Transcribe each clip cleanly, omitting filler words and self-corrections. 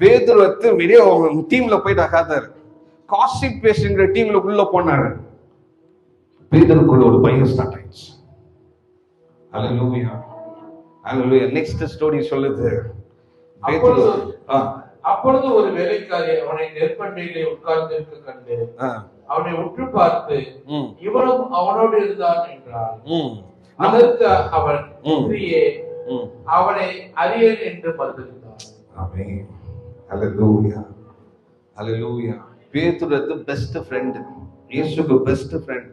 பேதுரு வந்து வெளியே டீம்ல போயிட்டு அகாதாரு காசிப் பேசுங்கிற டீம்ல உள்ள போனாரு. பேதுருக்குள்ள ஒரு பயம் ஸ்டார்ட் ஆயிடுச்சு. ஹல்லேலூயா ஹல்லேலூயா. நெக்ஸ்ட் ஸ்டோரி சொல்லுது. அப்பொழுது ஒரு வேலைக்காரி அவனை நெருப்பண்டையிலே உட்கார்ந்து இருக்க கண்டு அவனை உற்று பார்த்து இவனும் அவனோடு இருந்தான் என்றான். அதற்கு அவன் அவனை அறியேன் என்று பதிலளித்தான். ஆமென். ஹல்லேலூயா ஹல்லேலூயா. பேதுரு பெஸ்ட் ஃப்ரெண்ட், இயேசுக்கு பெஸ்ட் ஃப்ரெண்ட்.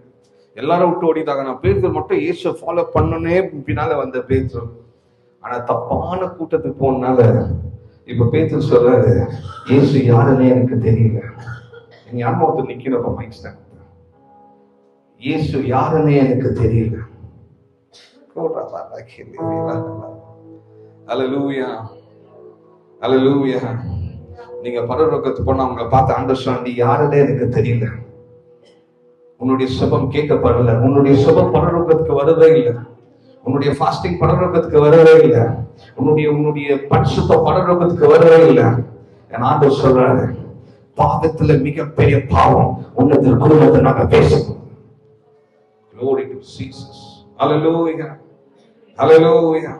எல்லாரும் விட்டு ஓடிட்டாங்க. நான் பேதுரு மட்டும் இயேசு ஃபாலோ பண்ணனே பின்னால வந்த பேதுரு. ஆனா தப்பான கூட்டத்துக்கு போனால இப்ப பேதுரு சொல்றாரு, இயேசு யாருன்னே எனக்கு தெரியல. எங்க அம்மா ஒருத்தர் நிக்கிறப்ப மைக் ஸ்டாண்ட், இயேசு யாருன்னே எனக்கு தெரியல. ஹல்லேலூயா ஹல்லேலூயா. நீங்க பரலோகத்துக்கு போனா அவங்களை பார்த்து ஆண்டவர் சொன்னார், நீ யாருன்னே எனக்கு தெரியல. உன்னுடைய சுபம் கேட்கப்படல, உன்னுடைய சுபம் பரலோகத்துக்கு வரவே இல்லை, உன்னுடைய ஃபாஸ்டிங் பரலோகத்துக்கு வரவே இல்லை, உன்னுடைய பரிசுத்த பரலோகத்துக்கு வரவே இல்லை. என் ஆண்டவர் சொல்றாரு, பாவத்துல மிகப்பெரிய பாவம் உன்னது குடும்பத்தை நாங்க பேசணும். Glory to Jesus. Hallelujah Hallelujah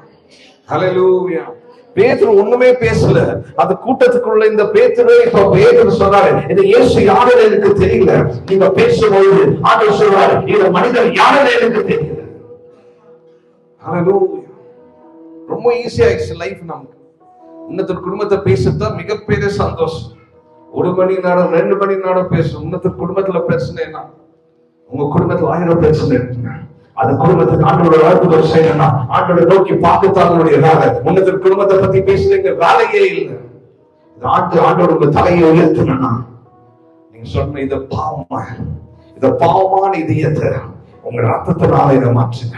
Hallelujah. பேதுரு ஒண்ணுமே பேசல. அந்த கூட்டத்துக்குள்ள இந்த பேதுரு இப்ப பேதுரு சொல்றாரு, இது இயேசு யாருன்னு எனக்கு தெரியல. நீங்க பேசும்போது ஆண்டவர் சொல்றாரு, இந்த மனிதர் யாருன்னு எனக்கு தெரியல. ஹல்லேலூயா. ரொம்ப ஈஸியா ஆயிடுச்சு லைஃப் நமக்கு. இன்னொரு குடும்பத்தை பேசுறதுதான் மிகப்பெரிய சந்தோஷம். 1 மணி நேரம் 2 மணி நேரம் பேசும். இன்னொரு குடும்பத்துல பிரச்சனைனா உங்க குடும்பத்துல 1000 பிரச்சனை இருக்குங்க. அந்த குடும்பத்துக்கு ஆண்டவரோட அற்புதம் செய்யணும்னா ஆண்டவரை நோக்கி பார்க்கத்தாங்களுடைய வேலை. உன்னத குடும்பத்தை பத்தி பேசுறீங்க வேலையே இல்லை. ஆண்டவர் உங்க தலையை உயர்த்தணும்னா நீங்க சொன்ன இத பாவமான இதயத்தை உங்க ரத்தத்தினால இதை மாற்றுங்க.